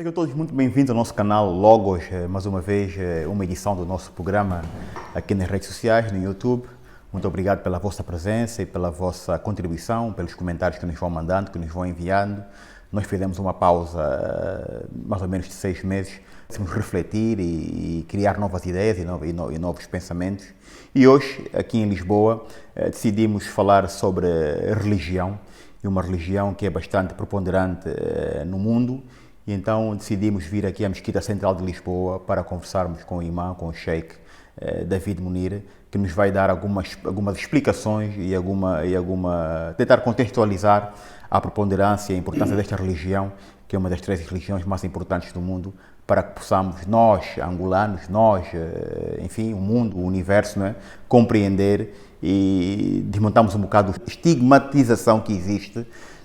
Sejam todos muito bem-vindos ao nosso canal Logos, mais uma vez uma edição do nosso programa aqui nas redes sociais, no YouTube. Muito obrigado pela vossa presença e pela vossa contribuição, pelos comentários que nos vão mandando, que nos vão enviando. Nós fizemos uma pausa mais ou menos de 6 meses, para refletir e criar novas ideias e novos pensamentos. E hoje, aqui em Lisboa, decidimos falar sobre religião, e uma religião que é bastante preponderante no mundo. E então decidimos vir aqui à Mesquita Central de Lisboa para conversarmos com o imã, com o Sheikh David Munir, que nos vai dar algumas explicações e tentar contextualizar a preponderância e a importância desta religião, que é uma das 3 religiões mais importantes do mundo, para que possamos nós, angolanos, enfim, o mundo, o universo, não é? Compreender e desmontarmos um bocado a estigmatização que existe,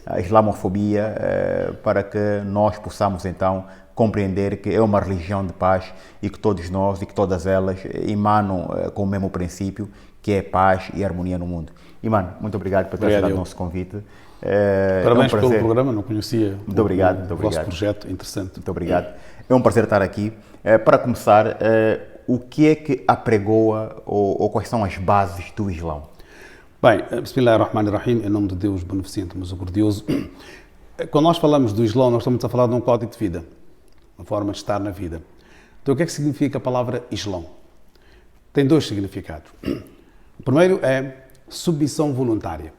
a islamofobia, para que nós possamos então compreender que é uma religião de paz e que todos nós e que todas elas emanam com o mesmo princípio, que é paz e harmonia no mundo. Imã, muito obrigado por ter aceitado o nosso convite. Parabéns pelo programa, não conhecia muito obrigado. O vosso projeto, interessante. Muito obrigado. É um prazer estar aqui. Para começar, o que é que apregoa ou quais são as bases do Islão? Bem, Bismillahirrahmanirrahim, em nome de Deus beneficente, misericordioso. Quando nós falamos do Islão, nós estamos a falar de um código de vida, uma forma de estar na vida. Então, o que é que significa a palavra Islão? Tem 2 significados. O primeiro é submissão voluntária.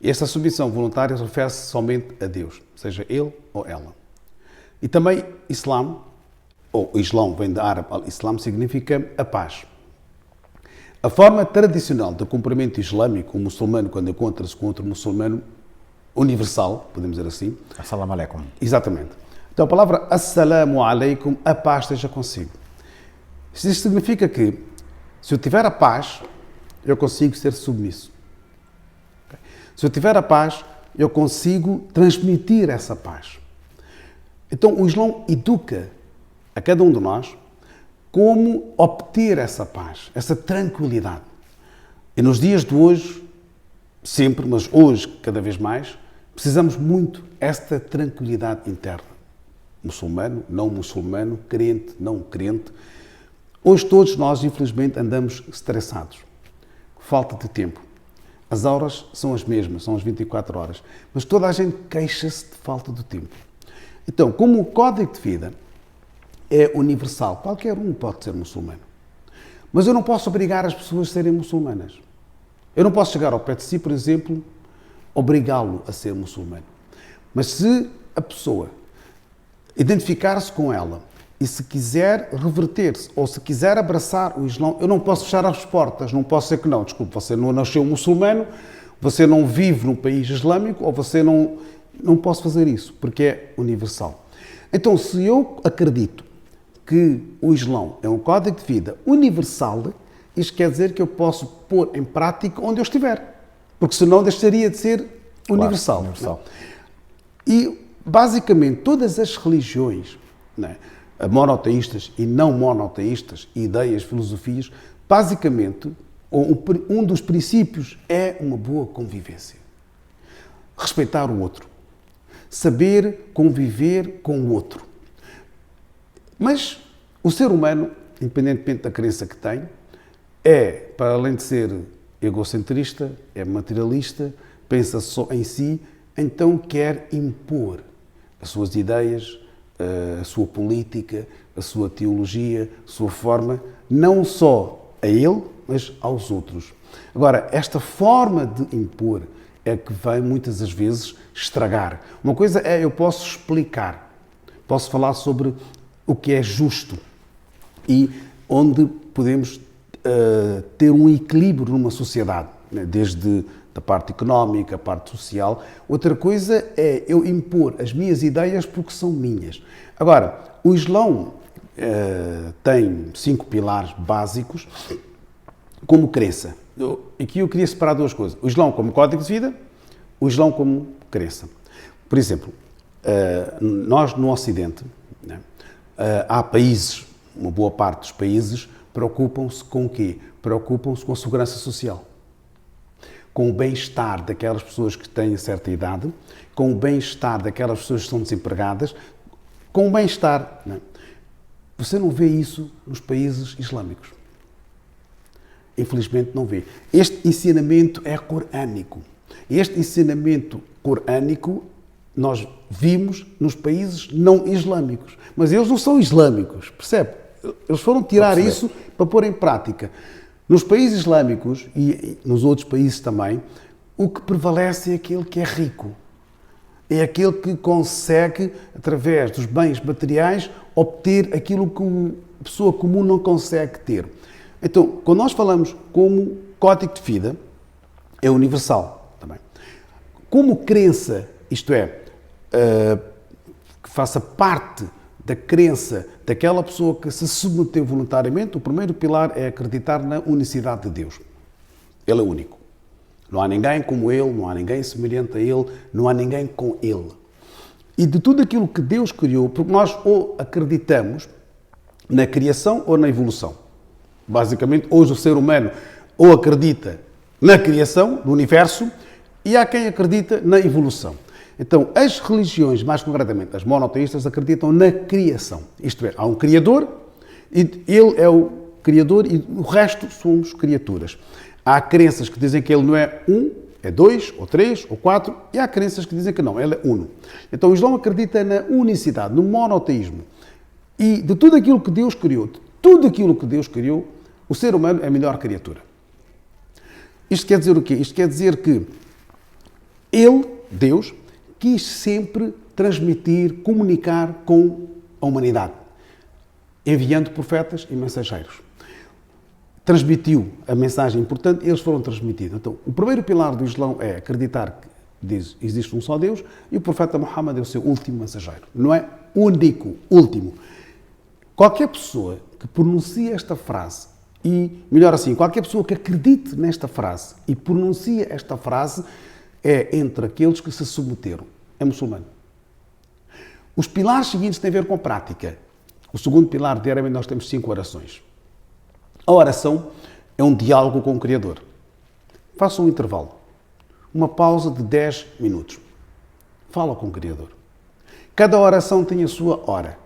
E esta submissão voluntária refere-se somente a Deus, seja ele ou ela. E também Islã, ou Islão, vem de árabe, Islã significa a paz. A forma tradicional de cumprimento islâmico, o muçulmano, quando encontra-se com outro muçulmano universal, podemos dizer assim. Assalamu alaikum. Exatamente. Então a palavra assalamu alaikum, a paz esteja consigo. Isto significa que, se eu tiver a paz, eu consigo ser submisso. Se eu tiver a paz, eu consigo transmitir essa paz. Então o Islão educa a cada um de nós como obter essa paz, essa tranquilidade. E nos dias de hoje, sempre, mas hoje cada vez mais, precisamos muito desta tranquilidade interna. Muçulmano, não muçulmano, crente, não crente. Hoje todos nós, infelizmente, andamos estressados. Falta de tempo. As horas são as mesmas, são as 24 horas. Mas toda a gente queixa-se de falta de tempo. Então, como o código de vida é universal, qualquer um pode ser muçulmano. Mas eu não posso obrigar as pessoas a serem muçulmanas. Eu não posso chegar ao pé de si, por exemplo, obrigá-lo a ser muçulmano. Mas se a pessoa identificar-se com ela e se quiser reverter-se ou se quiser abraçar o Islão, eu não posso fechar as portas, não posso dizer que não, desculpe, você não nasceu muçulmano, você não vive num país islâmico ou você não posso fazer isso, porque é universal. Então, se eu acredito que o Islão é um código de vida universal, isto quer dizer que eu posso pôr em prática onde eu estiver, porque senão deixaria de ser universal. Claro, universal. E, basicamente, todas as religiões, monoteístas e não monoteístas, ideias, filosofias, basicamente, um dos princípios é uma boa convivência. Respeitar o outro. Saber conviver com o outro. Mas o ser humano, independentemente da crença que tem, para além de ser egocentrista, é materialista, pensa só em si, então quer impor as suas ideias, a sua política, a sua teologia, a sua forma, não só a ele, mas aos outros. Agora, esta forma de impor é que vai muitas das vezes estragar. Uma coisa é eu posso explicar, posso falar sobre o que é justo e onde podemos ter um equilíbrio numa sociedade, desde a parte económica, a parte social. Outra coisa é eu impor as minhas ideias porque são minhas. Agora, o Islão tem 5 pilares básicos como crença. Aqui eu queria separar 2 coisas. O Islão como código de vida, o Islão como crença. Por exemplo, nós no Ocidente, há países, uma boa parte dos países, preocupam-se com o quê? Preocupam-se com a segurança social, com o bem-estar daquelas pessoas que têm certa idade, com o bem-estar daquelas pessoas que estão desempregadas, com o bem-estar. Não é? Você não vê isso nos países islâmicos. Infelizmente não vê. Este ensinamento é corânico. Este ensinamento corânico nós vimos nos países não islâmicos. Mas eles não são islâmicos, percebe? Eles foram tirar isso para pôr em prática. Nos países islâmicos e nos outros países também, o que prevalece é aquele que é rico. É aquele que consegue, através dos bens materiais, obter aquilo que a pessoa comum não consegue ter. Então, quando nós falamos como código de vida, é universal também. Como crença, isto é, que faça parte da crença daquela pessoa que se submeteu voluntariamente, o primeiro pilar é acreditar na unicidade de Deus. Ele é único. Não há ninguém como Ele, não há ninguém semelhante a Ele, não há ninguém com Ele. E de tudo aquilo que Deus criou, porque nós ou acreditamos na criação ou na evolução. Basicamente, hoje o ser humano ou acredita na criação do universo e há quem acredita na evolução. Então, as religiões, mais concretamente as monoteístas, acreditam na criação. Isto é, há um Criador, e Ele é o Criador e o resto somos criaturas. Há crenças que dizem que Ele não é um, é dois, ou três, ou quatro, e há crenças que dizem que não, Ele é uno. Então, o Islão acredita na unicidade, no monoteísmo. E de tudo aquilo que Deus criou, de tudo aquilo que Deus criou, o ser humano é a melhor criatura. Isto quer dizer o quê? Isto quer dizer que Ele, Deus, quis sempre transmitir, comunicar com a humanidade, enviando profetas e mensageiros. Transmitiu a mensagem importante, eles foram transmitidos. Então, o primeiro pilar do Islão é acreditar que existe um só Deus e o profeta Muhammad é o seu último mensageiro. Não é único, último. Qualquer pessoa que pronuncie esta frase, e melhor assim, qualquer pessoa que acredite nesta frase e pronuncie esta frase, é entre aqueles que se submeteram. É muçulmano. Os pilares seguintes têm a ver com a prática. O segundo pilar, diariamente, nós temos 5 orações. A oração é um diálogo com o Criador. Faça um intervalo. Uma pausa de 10 minutos. Fala com o Criador. Cada oração tem a sua hora.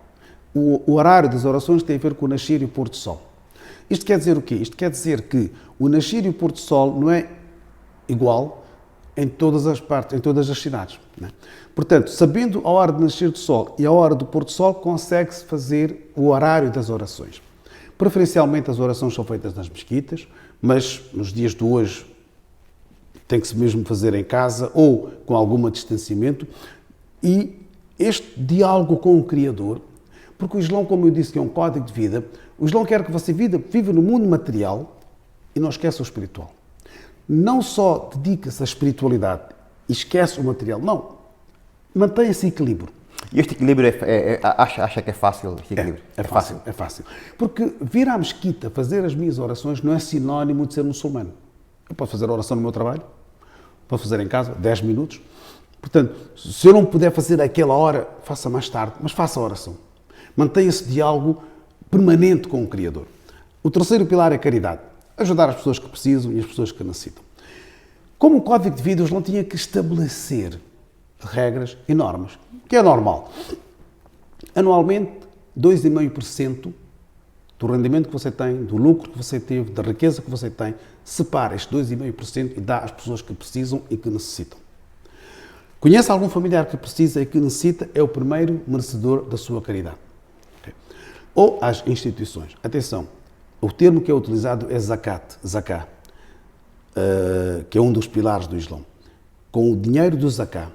O horário das orações tem a ver com o nascer e o pôr do sol. Isto quer dizer o quê? Isto quer dizer que o nascer e o pôr do sol não é igual em todas as partes, em todas as cidades. Não é? Portanto, sabendo a hora de nascer do sol e a hora do pôr do sol, consegue-se fazer o horário das orações. Preferencialmente as orações são feitas nas mesquitas, mas nos dias de hoje tem que se mesmo fazer em casa ou com algum distanciamento. E este diálogo com o Criador, porque o Islão, como eu disse, que é um código de vida, o Islão quer que você viva no mundo material e não esqueça o espiritual. Não só dedica-se à espiritualidade e esquece o material, não. Mantenha esse equilíbrio. E este equilíbrio, acha que é fácil? Este equilíbrio? É fácil. Porque vir à mesquita fazer as minhas orações não é sinónimo de ser muçulmano. Eu posso fazer a oração no meu trabalho, posso fazer em casa, 10 minutos. Portanto, se eu não puder fazer aquela hora, faça mais tarde, mas faça a oração. Mantenha esse diálogo permanente com o Criador. O terceiro pilar é a caridade. Ajudar as pessoas que precisam e as pessoas que necessitam. Como um código de vida, eles não tinham que estabelecer regras e normas, que é normal. Anualmente, 2,5% do rendimento que você tem, do lucro que você teve, da riqueza que você tem, separa este 2,5% e dá às pessoas que precisam e que necessitam. Conhece algum familiar que precisa e que necessita, é o primeiro merecedor da sua caridade. Okay. Ou às instituições. Atenção, o termo que é utilizado é zakat, que é um dos pilares do Islão. Com o dinheiro do zakat,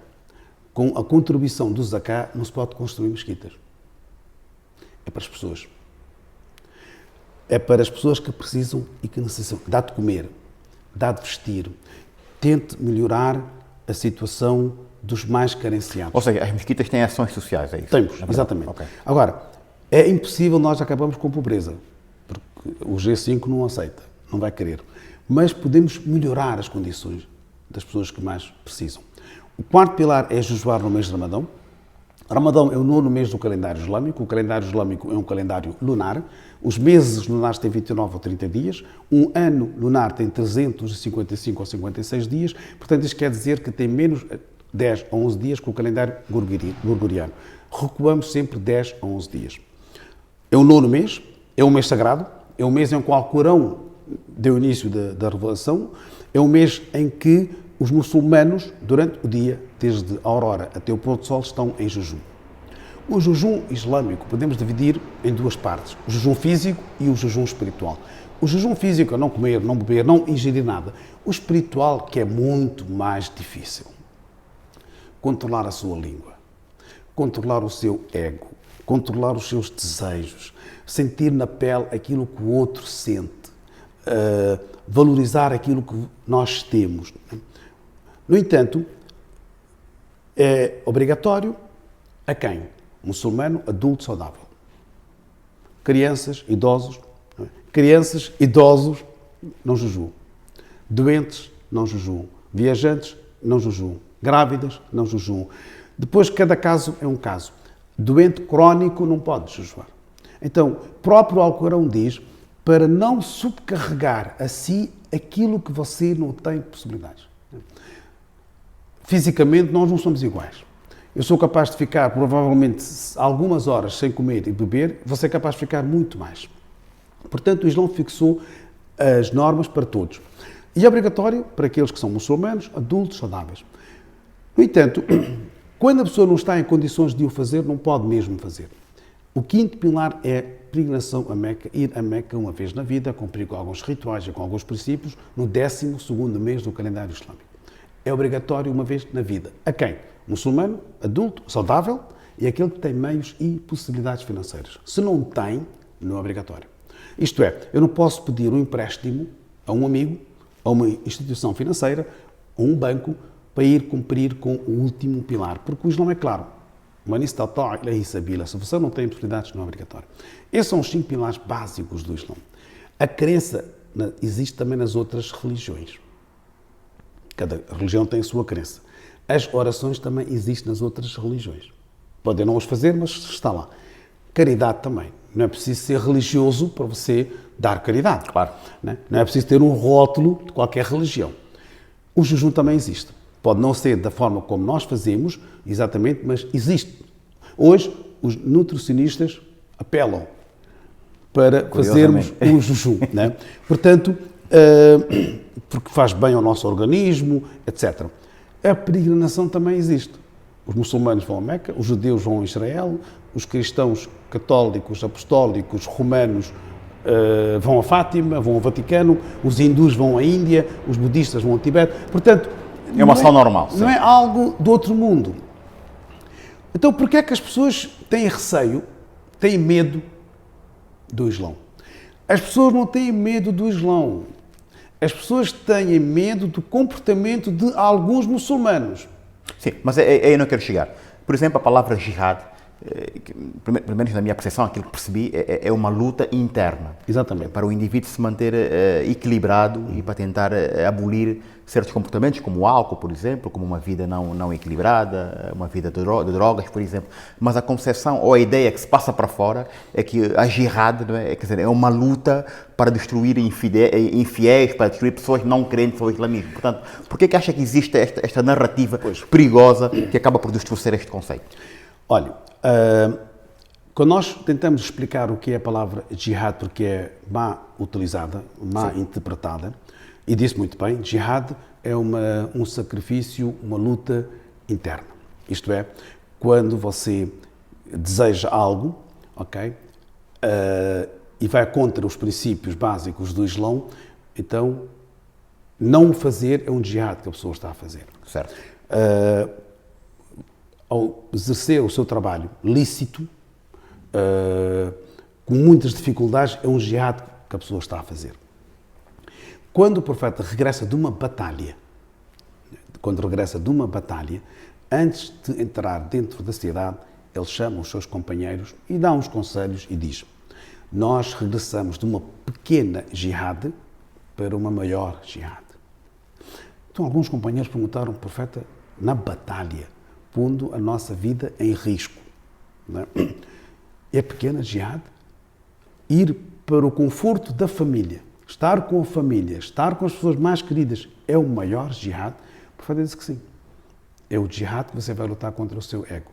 com a contribuição do zakat, não se pode construir mesquitas. É para as pessoas. É para as pessoas que precisam e que necessitam. Dá de comer, dá de vestir. Tente melhorar a situação dos mais carenciados. Ou seja, as mesquitas têm ações sociais, é isso? Temos, exatamente. Okay. Agora, é impossível, nós acabamos com pobreza, porque o G5 não aceita, não vai querer. Mas podemos melhorar as condições das pessoas que mais precisam. O quarto pilar é jejuar no mês de Ramadão. Ramadão é o 9º mês do calendário islâmico. O calendário islâmico é um calendário lunar. Os meses lunares têm 29 ou 30 dias. Um ano lunar tem 355 ou 56 dias. Portanto, isto quer dizer que tem menos... 10 a 11 dias com o calendário gregoriano. Recuamos sempre 10 a 11 dias. É o 9º mês, é um mês sagrado, é um mês em que o Alcorão deu início da revelação, é um mês em que os muçulmanos, durante o dia, desde a aurora até o pôr do sol, estão em jejum. O jejum islâmico podemos dividir em duas partes, o jejum físico e o jejum espiritual. O jejum físico é não comer, não beber, não ingerir nada. O espiritual, que é muito mais difícil. Controlar a sua língua, controlar o seu ego, controlar os seus desejos, sentir na pele aquilo que o outro sente, valorizar aquilo que nós temos. No entanto, é obrigatório a quem? Muçulmano, adulto, saudável. Crianças, idosos. Crianças, idosos, não jejuam. Doentes, não jejuam. Viajantes, não jejuam. Grávidas, não jejuam. Depois, cada caso é um caso. Doente crónico não pode jejuar. Então, próprio Alcorão diz para não subcarregar a si aquilo que você não tem possibilidades. Fisicamente, nós não somos iguais. Eu sou capaz de ficar, provavelmente, algumas horas sem comer e beber, você é capaz de ficar muito mais. Portanto, o Islão fixou as normas para todos. E é obrigatório para aqueles que são muçulmanos, adultos, saudáveis. No entanto, quando a pessoa não está em condições de o fazer, não pode mesmo fazer. O 5º pilar é peregrinação a Meca, ir a Meca uma vez na vida, cumprir com alguns rituais e com alguns princípios, no 12º mês do calendário islâmico. É obrigatório uma vez na vida. A quem? Muçulmano, adulto, saudável e aquele que tem meios e possibilidades financeiras. Se não tem, não é obrigatório. Isto é, eu não posso pedir um empréstimo a um amigo, a uma instituição financeira, a um banco, para ir cumprir com o último pilar. Porque o Islão é claro. Se você não tem possibilidades, não é obrigatório. Esses são os 5 pilares básicos do Islão. A crença existe também nas outras religiões. Cada religião tem a sua crença. As orações também existem nas outras religiões. Podem não os fazer, mas está lá. Caridade também. Não é preciso ser religioso para você dar caridade. Claro. Não é preciso ter um rótulo de qualquer religião. O jejum também existe. Pode não ser da forma como nós fazemos, exatamente, mas existe. Hoje, os nutricionistas apelam para fazermos um jejum. Né? Portanto, porque faz bem ao nosso organismo, etc. A peregrinação também existe. Os muçulmanos vão a Meca, os judeus vão a Israel, os cristãos católicos, apostólicos, romanos vão a Fátima, vão ao Vaticano, os hindus vão à Índia, os budistas vão ao Tibete. Portanto, é uma ação normal. Não é algo do outro mundo. Então, porquê é que as pessoas têm receio, têm medo do Islão? As pessoas não têm medo do Islão. As pessoas têm medo do comportamento de alguns muçulmanos. Sim, mas aí eu não quero chegar. Por exemplo, a palavra jihad, pelo menos na minha percepção, aquilo que percebi, é uma luta interna. Exatamente. Para o indivíduo se manter equilibrado e para tentar abolir certos comportamentos, como o álcool, por exemplo, como uma vida não equilibrada, uma vida de drogas, por exemplo. Mas a concepção ou a ideia que se passa para fora é que a jihad, não é? Quer dizer, é uma luta para destruir infiéis, para destruir pessoas não crentes ao islamismo. Portanto, por que acha que existe esta narrativa perigosa que acaba por distorcer este conceito? Olha, quando nós tentamos explicar o que é a palavra jihad, porque é má utilizada, má interpretada, e disse muito bem, jihad é um sacrifício, uma luta interna. Isto é, quando você deseja algo, ok, e vai contra os princípios básicos do Islão, então não o fazer é um jihad que a pessoa está a fazer. Certo. Ao exercer o seu trabalho lícito, com muitas dificuldades, é um jihad que a pessoa está a fazer. Quando o profeta regressa de uma batalha, antes de entrar dentro da cidade, ele chama os seus companheiros e dá uns conselhos e diz: nós regressamos de uma pequena jihad para uma maior jihad. Então alguns companheiros perguntaram ao profeta, na batalha, pondo a nossa vida em risco, não é? É pequena jihad? Ir para o conforto da família, estar com a família, estar com as pessoas mais queridas, é o maior jihad? O profeta disse que sim. É o jihad que você vai lutar contra o seu ego.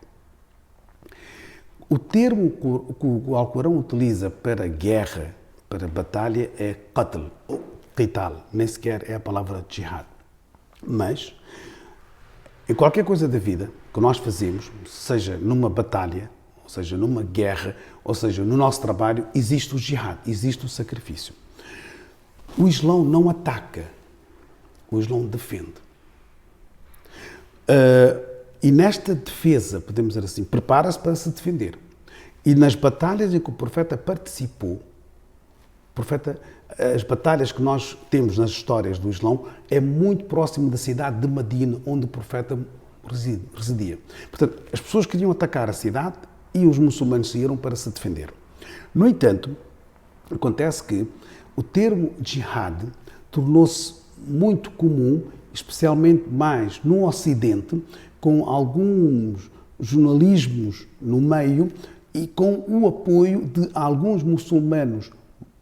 O termo que o Alcorão utiliza para guerra, para batalha, é qatl, ou qital, nem sequer é a palavra jihad. Mas, em qualquer coisa da vida que nós fazemos, seja numa batalha, ou seja numa guerra, ou seja no nosso trabalho, existe o jihad, existe o sacrifício. O Islão não ataca, o Islão defende. E nesta defesa, podemos dizer assim, prepara-se para se defender. E nas batalhas em que o profeta participou, as batalhas que nós temos nas histórias do Islão, é muito próximo da cidade de Medina, onde o profeta residia. Portanto, as pessoas queriam atacar a cidade e os muçulmanos saíram para se defender. No entanto, acontece que o termo jihad tornou-se muito comum, especialmente mais no Ocidente, com alguns jornalismos no meio e com o apoio de alguns muçulmanos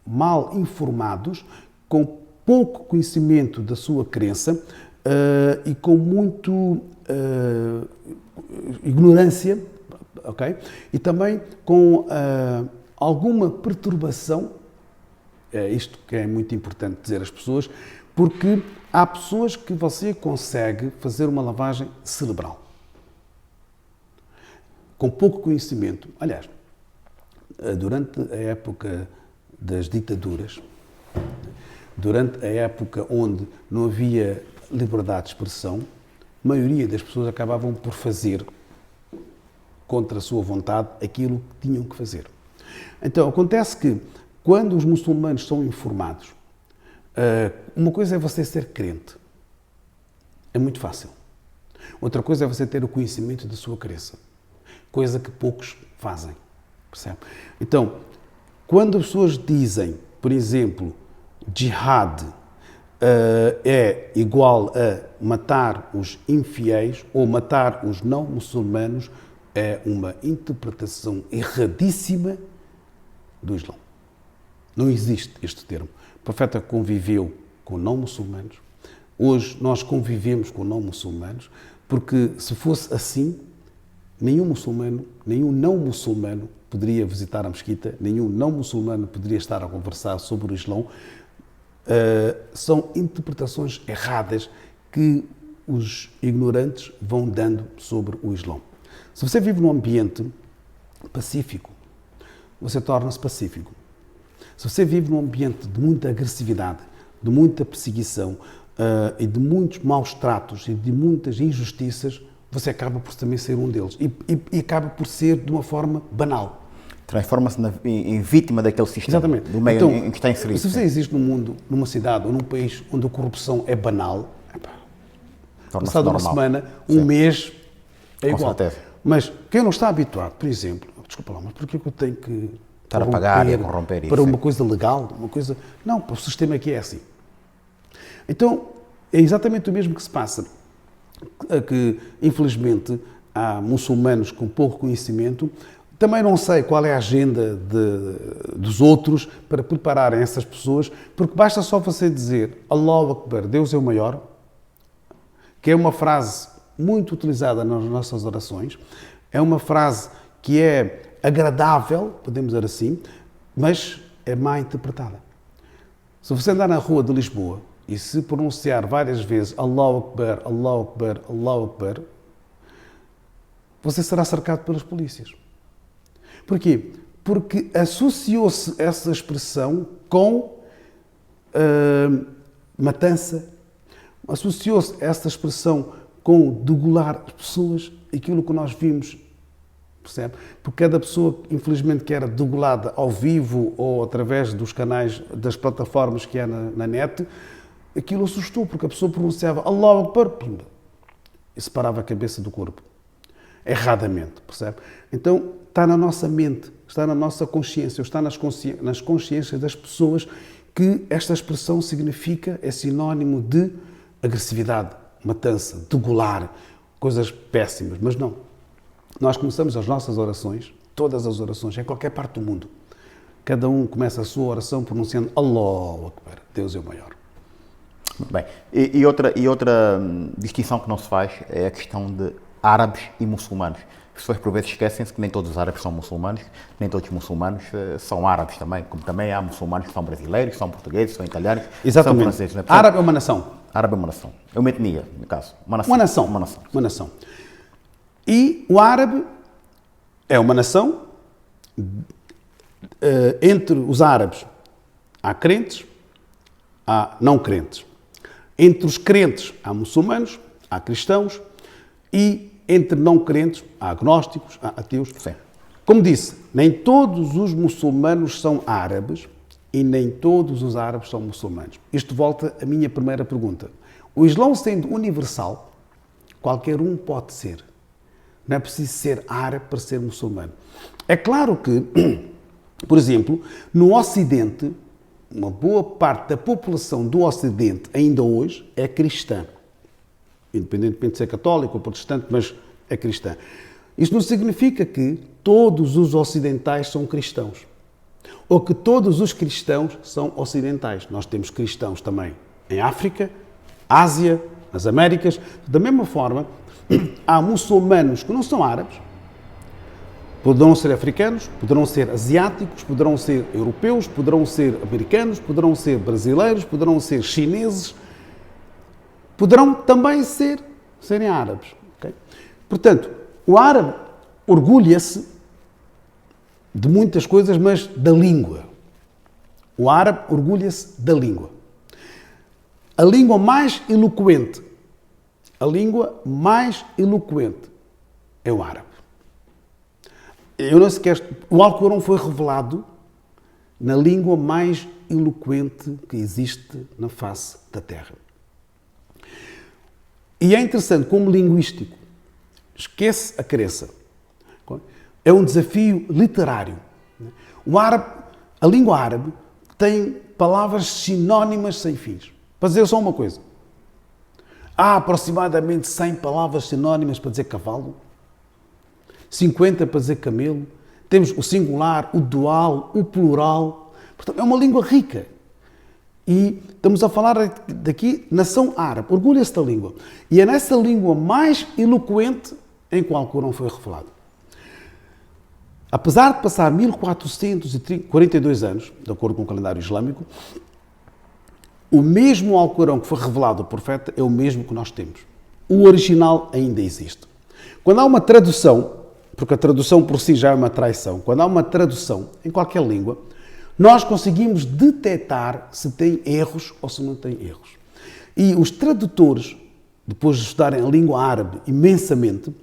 mal informados, com pouco conhecimento da sua crença e com muito ignorância, ok? E também com alguma perturbação, é isto que é muito importante dizer às pessoas, porque há pessoas que você consegue fazer uma lavagem cerebral. Com pouco conhecimento. Aliás, durante a época das ditaduras, durante a época onde não havia liberdade de expressão, a maioria das pessoas acabavam por fazer, contra a sua vontade, aquilo que tinham que fazer. Então, acontece que, quando os muçulmanos são informados, uma coisa é você ser crente. É muito fácil. Outra coisa é você ter o conhecimento da sua crença. Coisa que poucos fazem. Percebe? Então, quando as pessoas dizem, por exemplo, jihad é igual a matar os infiéis ou matar os não muçulmanos, é uma interpretação erradíssima do Islão. Não existe este termo. O profeta conviveu com não muçulmanos. Hoje nós convivemos com não muçulmanos, porque se fosse assim, nenhum não muçulmano poderia visitar a mesquita, nenhum não muçulmano poderia estar a conversar sobre o Islão. São interpretações erradas que os ignorantes vão dando sobre o Islão. Se você vive num ambiente pacífico, você torna-se pacífico. Se você vive num ambiente de muita agressividade, de muita perseguição e de muitos maus tratos e de muitas injustiças, você acaba por também ser um deles e acaba por ser de uma forma banal. Transforma-se em vítima daquele sistema, exatamente, do meio então, em que está inserido. Se você existe num mundo, numa cidade ou num país onde a corrupção é banal, passado uma semana, um mês, é igual. Com certeza. Mas quem não está habituado, por exemplo, desculpa lá, mas porquê que eu tenho que estar a pagar e corromper isso? Para uma coisa legal, uma coisa... Não, o sistema aqui é assim. Então, é exatamente o mesmo que se passa. Que, infelizmente, há muçulmanos com pouco conhecimento. Também não sei qual é a agenda dos outros para prepararem essas pessoas, porque basta só você dizer Allahu Akbar, Deus é o maior, que é uma frase muito utilizada nas nossas orações, é uma frase que é agradável, podemos dizer assim, mas é mal interpretada. Se você andar na rua de Lisboa e se pronunciar várias vezes Allahu Akbar, Allahu Akbar, Allahu Akbar, você será cercado pelas polícias. Porquê? Porque associou-se essa expressão com matança, associou-se essa expressão com degolar as pessoas, aquilo que nós vimos, percebe? Porque cada pessoa, infelizmente, que era degolada ao vivo ou através dos canais, das plataformas que há na net, aquilo assustou, porque a pessoa pronunciava Allahu Akbar e separava a cabeça do corpo. Erradamente, percebe? Então, está na nossa mente, está na nossa consciência, está nas consciências das pessoas que esta expressão significa, é sinónimo de agressividade, matança, degolar, coisas péssimas. Mas não. Nós começamos as nossas orações, todas as orações, em qualquer parte do mundo. Cada um começa a sua oração pronunciando Allahu Akbar, Deus é o maior. Muito bem. E outra distinção que não se faz é a questão de árabes e muçulmanos. As pessoas por vezes esquecem-se que nem todos os árabes são muçulmanos, nem todos os muçulmanos são árabes também, como também há muçulmanos que são brasileiros, são portugueses, são italianos, Exatamente. são franceses. Né? Portanto, Árabe é uma nação. árabe é uma nação. É uma etnia, no caso. Uma nação. Uma nação. Uma nação. Uma nação. E o árabe é uma nação. Entre os árabes há crentes, há não crentes. Entre os crentes há muçulmanos, há cristãos e entre não crentes há agnósticos, há ateus. Sim. Como disse, nem todos os muçulmanos são árabes e nem todos os árabes são muçulmanos. Isto volta à minha primeira pergunta. O Islão sendo universal, qualquer um pode ser. Não é preciso ser árabe para ser muçulmano. É claro que, por exemplo, no Ocidente, uma boa parte da população do Ocidente ainda hoje é cristã. Independentemente de ser católico ou protestante, mas é cristã. Isto não significa que todos os ocidentais são cristãos. Ou que todos os cristãos são ocidentais. Nós temos cristãos também em África, Ásia, nas Américas. Da mesma forma, há muçulmanos que não são árabes, poderão ser africanos, poderão ser asiáticos, poderão ser europeus, poderão ser americanos, poderão ser brasileiros, poderão ser chineses, poderão também serem árabes. Okay? Portanto, o árabe orgulha-se de muitas coisas, mas da língua. O árabe orgulha-se da língua. A língua mais eloquente é o árabe. Eu não sequer... O Alcorão foi revelado na língua mais eloquente que existe na face da Terra. E é interessante como linguístico, esquece a crença. É um desafio literário. A língua árabe tem palavras sinónimas sem fins. Para dizer só uma coisa. Há aproximadamente 100 palavras sinónimas para dizer cavalo, 50 para dizer camelo. Temos o singular, o dual, o plural. Portanto, é uma língua rica. E estamos a falar daqui, nação árabe, orgulha-se da língua. E é nessa língua mais eloquente em que o Alcorão foi revelado. Apesar de passar 1442 anos, de acordo com o calendário islâmico, o mesmo Alcorão que foi revelado ao profeta é o mesmo que nós temos. O original ainda existe. Quando há uma tradução, porque a tradução por si já é uma traição, quando há uma tradução em qualquer língua, nós conseguimos detectar se tem erros ou se não tem erros. E os tradutores, depois de estudarem a língua árabe imensamente,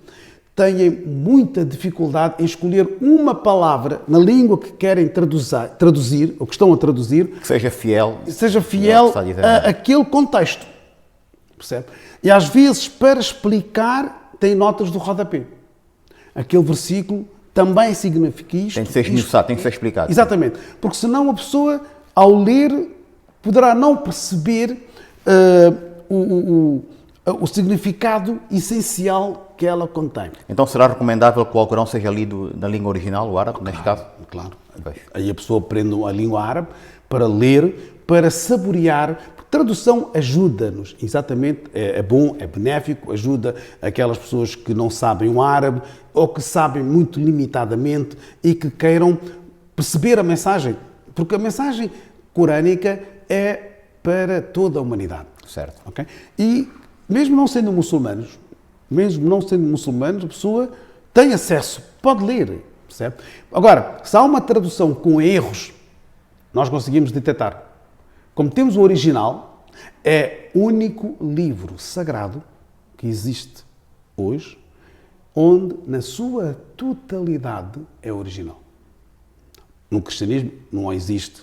têm muita dificuldade em escolher uma palavra na língua que querem traduzir, ou que estão a traduzir, que seja fiel àquele contexto. Percebe? E às vezes, para explicar, tem notas do rodapé. Aquele versículo também significa isto. Tem de ser esmiuçado, tem de ser explicado. Exatamente. Porque senão a pessoa, ao ler, poderá não perceber o significado essencial que ela contém. Então será recomendável que o Alcorão seja lido na língua original, o árabe, neste caso? Claro. Aí a pessoa aprende a língua árabe para ler, para saborear. Tradução ajuda-nos, exatamente, é bom, é benéfico, ajuda aquelas pessoas que não sabem o árabe ou que sabem muito limitadamente e que queiram perceber a mensagem, porque a mensagem corânica é para toda a humanidade. Certo. Okay? E mesmo não sendo muçulmanos, a pessoa tem acesso, pode ler, percebe? Agora, se há uma tradução com erros, nós conseguimos detectar. Como temos o original, é o único livro sagrado que existe hoje, onde, na sua totalidade, é original. No cristianismo não existe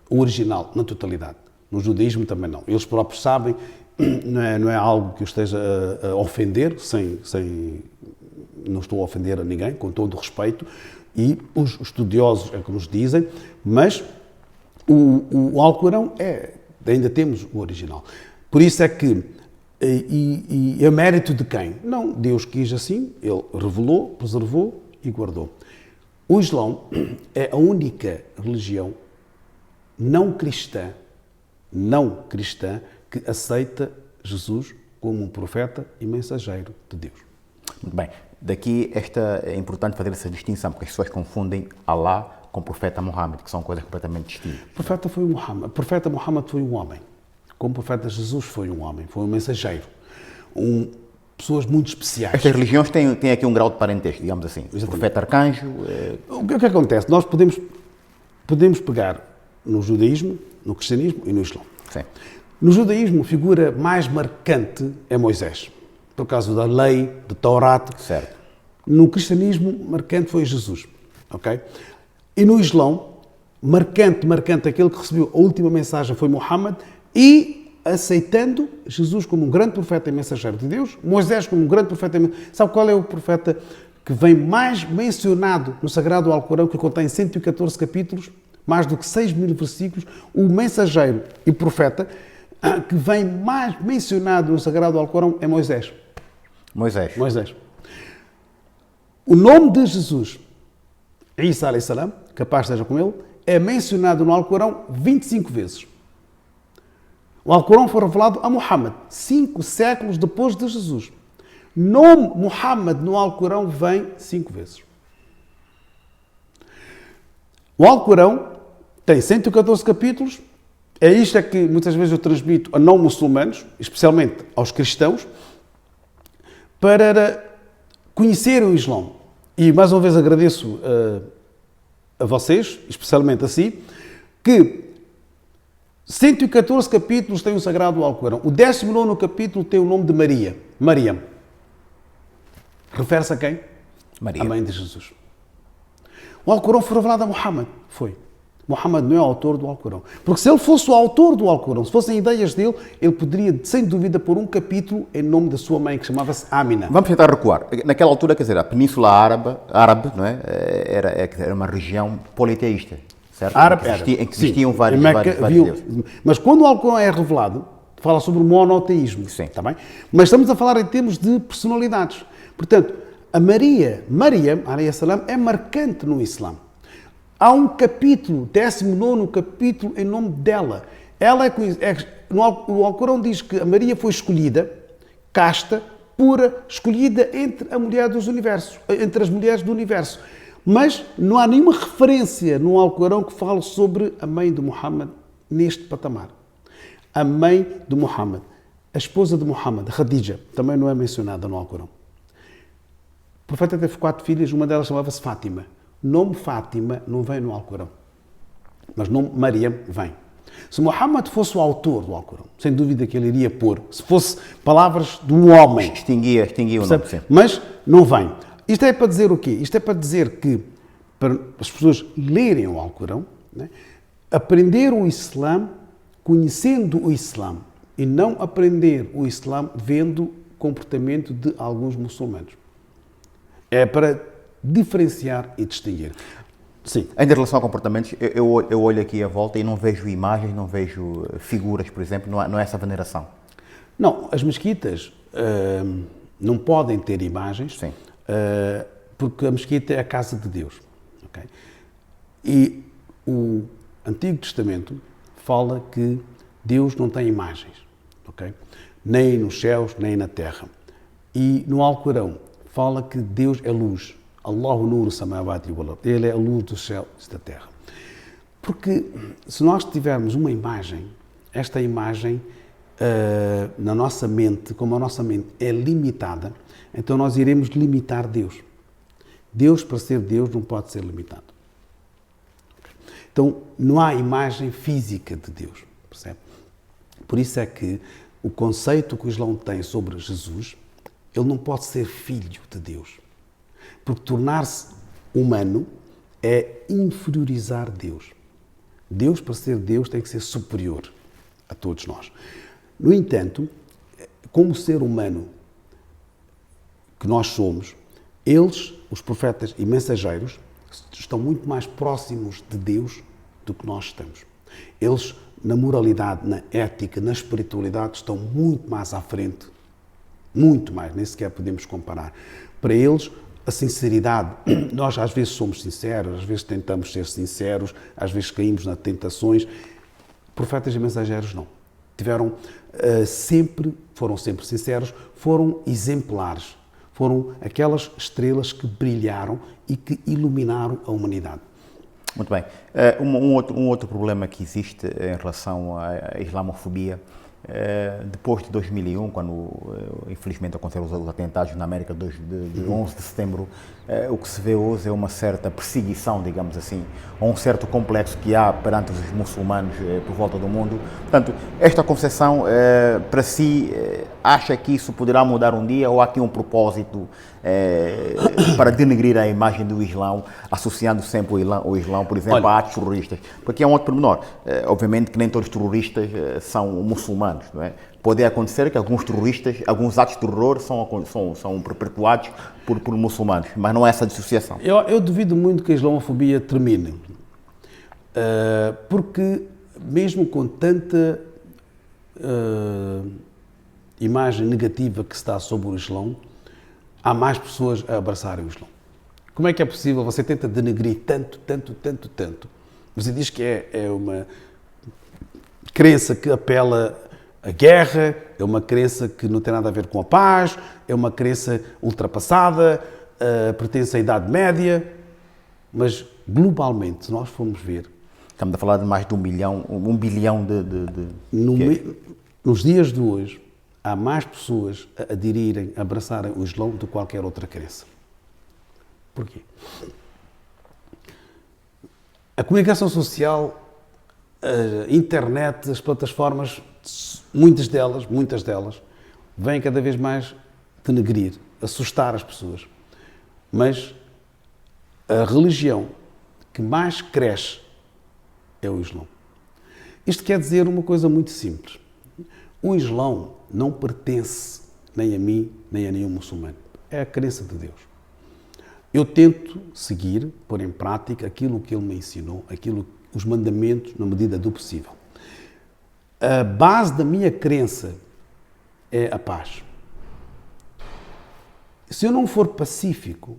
o original na totalidade. No judaísmo também não. Eles próprios sabem, não é algo que eu esteja a ofender, não estou a ofender a ninguém, com todo o respeito, e os estudiosos é como nos dizem, mas o Alcorão ainda temos o original. Por isso é que, e é mérito de quem? Não, Deus quis assim, Ele revelou, preservou e guardou. O Islão é a única religião não cristã que aceita Jesus como um profeta e mensageiro de Deus. Muito bem. Daqui é importante fazer essa distinção, porque as pessoas confundem Alá com o profeta Muhammad, que são coisas completamente distintas. O profeta Muhammad foi um homem, como o profeta Jesus foi um homem, foi um mensageiro, pessoas muito especiais. Estas religiões têm aqui um grau de parentesco, digamos assim. O profeta Arcanjo... O que acontece? Nós podemos pegar no judaísmo, no cristianismo e no islã. Sim. No judaísmo, a figura mais marcante é Moisés, por causa da lei, do Taurat. Certo. No cristianismo, marcante foi Jesus. Okay? E no islã, marcante, aquele que recebeu a última mensagem foi Muhammad, e aceitando Jesus como um grande profeta e mensageiro de Deus, Moisés como um grande profeta e mensageiro. Sabe qual é o profeta que vem mais mencionado no Sagrado Alcorão, que contém 114 capítulos, mais do que 6.000 versículos? O mensageiro e profeta que vem mais mencionado no Sagrado Alcorão é Moisés. Moisés. O nome de Jesus, Isa alayhi salam, que a paz esteja com ele, é mencionado no Alcorão 25 vezes. O Alcorão foi revelado a Muhammad 5 séculos depois de Jesus. Nome Muhammad no Alcorão vem 5 vezes. O Alcorão tem 114 capítulos. É isto que muitas vezes eu transmito a não muçulmanos, especialmente aos cristãos, para conhecerem o Islã. E mais uma vez agradeço a vocês, especialmente a si, que 114 capítulos tem o Sagrado Alcorão. O 19º capítulo tem o nome de Maria, Mariam. Refere-se a quem? Maria. A mãe de Jesus. O Alcorão foi revelado a Muhammad. Foi. Muhammad não é o autor do Alcorão. Porque se ele fosse o autor do Alcorão, se fossem ideias dele, ele poderia, sem dúvida, pôr um capítulo em nome da sua mãe, que chamava-se Amina. Vamos tentar recuar. Naquela altura, quer dizer, a Península Árabe, não é? Era uma região politeísta, certo? Em que existiam vários deuses. Mas quando o Alcorão é revelado, fala sobre o monoteísmo. Sim. Está bem? Mas estamos a falar em termos de personalidades. Portanto, a Mariam, alayhi salam, é marcante no Islã. Há um capítulo, 19º capítulo, em nome dela. Ela o Alcorão diz que a Maria foi escolhida, casta, pura, escolhida entre a mulher dos universos, entre as mulheres do universo. Mas não há nenhuma referência no Alcorão que fale sobre a mãe de Muhammad neste patamar. A mãe de Muhammad, a esposa de Muhammad, Khadija, também não é mencionada no Alcorão. O profeta teve 4 filhas, uma delas chamava-se Fátima. O nome Fátima não vem no Alcorão, mas o nome Mariam vem. Se Muhammad fosse o autor do Alcorão, sem dúvida que ele iria pôr, se fosse palavras de um homem. Extinguia o nome, sim. Mas não vem. Isto é para dizer o quê? Isto é para dizer que, para as pessoas lerem o Alcorão, né, aprender o Islã conhecendo o Islã e não aprender o Islã vendo o comportamento de alguns muçulmanos. É para diferenciar e distinguir. Sim. Em relação a comportamentos, eu olho aqui à volta e não vejo imagens, não vejo figuras, por exemplo, não é essa veneração. Não, as mesquitas não podem ter imagens, porque a mesquita é a casa de Deus. Okay? E o Antigo Testamento fala que Deus não tem imagens, okay? Nem nos céus, nem na terra. E no Alcorão fala que Deus é luz. Allahu nuru samawati wal ard. Ele é a luz dos céus e da terra. Porque se nós tivermos uma imagem, esta imagem na nossa mente, como a nossa mente é limitada, então nós iremos limitar Deus. Deus, para ser Deus, não pode ser limitado. Então, não há imagem física de Deus, percebe? Por isso é que o conceito que o Islão tem sobre Jesus, ele não pode ser filho de Deus. Porque tornar-se humano é inferiorizar Deus. Deus, para ser Deus, tem que ser superior a todos nós. No entanto, como ser humano que nós somos, eles, os profetas e mensageiros, estão muito mais próximos de Deus do que nós estamos. Eles, na moralidade, na ética, na espiritualidade, estão muito mais à frente. Muito mais, nem sequer podemos comparar. Para eles, a sinceridade, nós às vezes somos sinceros, às vezes tentamos ser sinceros, às vezes caímos nas tentações. Profetas e mensageiros não. foram sempre sinceros, foram exemplares, foram aquelas estrelas que brilharam e que iluminaram a humanidade. Muito bem. Um outro problema que existe em relação à islamofobia, depois de 2001, quando infelizmente aconteceram os atentados na América de 11 de setembro, o que se vê hoje é uma certa perseguição, digamos assim, ou um certo complexo que há perante os muçulmanos por volta do mundo. Portanto, esta concepção, para si, acha que isso poderá mudar um dia, ou há aqui um propósito para denegrir a imagem do Islão, associando sempre o Islão, por exemplo, a atos terroristas? Porque é um outro pormenor. Obviamente que nem todos os terroristas são muçulmanos, não é? Pode acontecer que alguns atos de terror são perpetuados por muçulmanos, mas não é essa dissociação. Eu duvido muito que a islamofobia termine, porque mesmo com tanta imagem negativa que se dá sobre o Islão, há mais pessoas a abraçarem o Islão. Como é que é possível? Você tenta denegrir tanto. Você diz que é uma crença que apela à guerra, é uma crença que não tem nada a ver com a paz, é uma crença ultrapassada, pertence à Idade Média, mas globalmente, se nós formos ver... Estamos a falar de mais de 1 bilhão Nos dias de hoje, há mais pessoas a aderirem, a abraçarem o Islão do que qualquer outra crença. Porquê? A comunicação social, a internet, as plataformas, muitas delas, vêm cada vez mais denegrir, assustar as pessoas. Mas a religião que mais cresce é o Islão. Isto quer dizer uma coisa muito simples. O Islão não pertence nem a mim, nem a nenhum muçulmano. É a crença de Deus. Eu tento seguir, pôr em prática aquilo que ele me ensinou, os mandamentos na medida do possível. A base da minha crença é a paz. Se eu não for pacífico,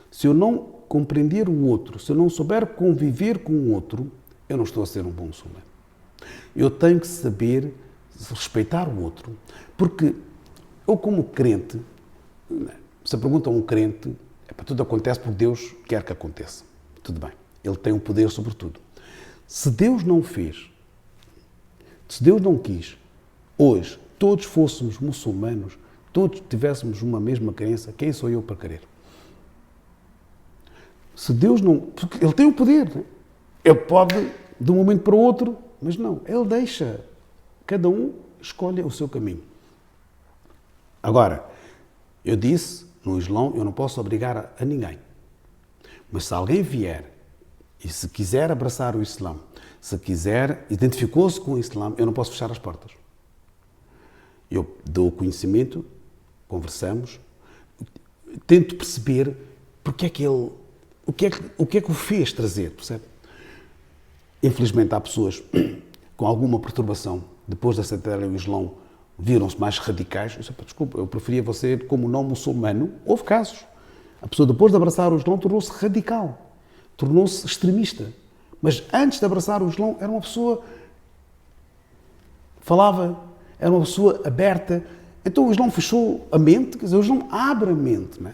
se eu não compreender o outro, se eu não souber conviver com o outro, eu não estou a ser um bom muçulmano. Eu tenho que saber respeitar o outro. Porque eu, como crente, se pergunta a um crente, tudo acontece porque Deus quer que aconteça. Tudo bem. Ele tem o poder sobre tudo. Se Deus não fez, se Deus não quis, hoje todos fôssemos muçulmanos, todos tivéssemos uma mesma crença, quem sou eu para querer? Se Deus não... Porque Ele tem o poder. Né? Ele pode, de um momento para o outro, mas não. Ele deixa. Cada um escolhe o seu caminho. Agora, eu disse, no Islão, eu não posso obrigar a ninguém. Mas se alguém vier e se quiser abraçar o Islã, se quiser, identificou-se com o Islã, eu não posso fechar as portas. Eu dou o conhecimento, conversamos, tento perceber porque é que ele, o que é que o fez trazer, percebe? Infelizmente há pessoas com alguma perturbação, depois de aceitarem o Islão, viram-se mais radicais. Eu disse, desculpa, eu preferia você como não muçulmano. Houve casos. A pessoa, depois de abraçar o Islão, tornou-se radical, tornou-se extremista. Mas antes de abraçar o Islão, era uma pessoa falava, era uma pessoa aberta. Então o Islão fechou a mente, quer dizer, o Islão abre a mente, não é?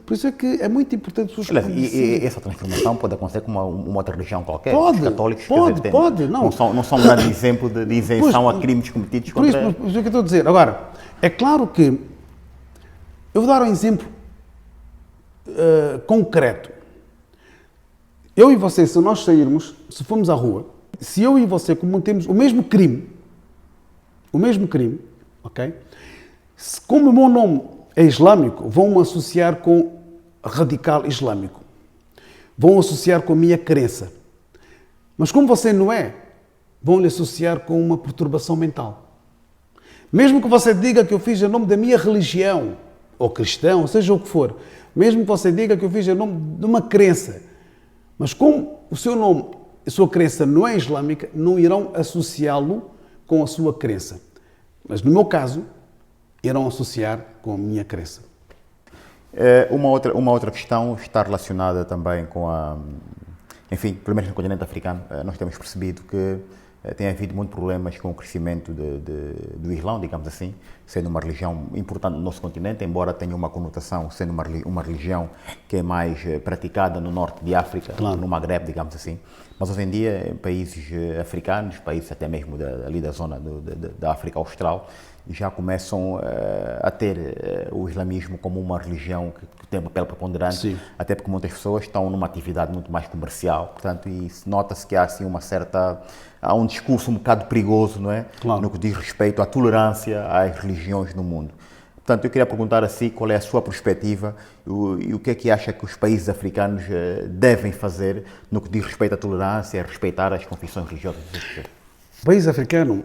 Por isso é que é muito importante os e essa transformação pode acontecer com uma outra religião qualquer? Pode, os católicos pode. Não são um grande exemplo de isenção a crimes cometidos contra... Por isso é que eu estou a dizer. Agora, é claro que... Eu vou dar um exemplo concreto. Eu e você, se nós sairmos, se formos à rua, se eu e você cometemos o mesmo crime, ok? Se, como o meu nome é islâmico, vão-me associar com radical islâmico. Vão associar com a minha crença. Mas como você não é, vão-lhe associar com uma perturbação mental. Mesmo que você diga que eu fiz em nome da minha religião, ou cristão, seja o que for, mesmo que você diga que eu fiz em nome de uma crença, mas como o seu nome, a sua crença não é islâmica, não irão associá-lo com a sua crença. Mas no meu caso, irão associar com a minha crença. Uma outra questão está relacionada também com a... Enfim, pelo menos no continente africano, nós temos percebido que tem havido muitos problemas com o crescimento do Islão, digamos assim, sendo uma religião importante no nosso continente, embora tenha uma conotação, sendo uma religião que é mais praticada no norte de África, no Magreb, digamos assim. Mas hoje em dia, em países africanos, países até mesmo ali da zona da África Austral, já começam a ter o islamismo como uma religião que tem um papel preponderante, sim, até porque muitas pessoas estão numa atividade muito mais comercial, portanto, e nota-se que há assim há um discurso um bocado perigoso, não é? Claro. No que diz respeito à tolerância às religiões no mundo. Portanto, eu queria perguntar a si qual é a sua perspectiva e o que é que acha que os países africanos devem fazer no que diz respeito à tolerância, a respeitar as confissões religiosas. O país africano,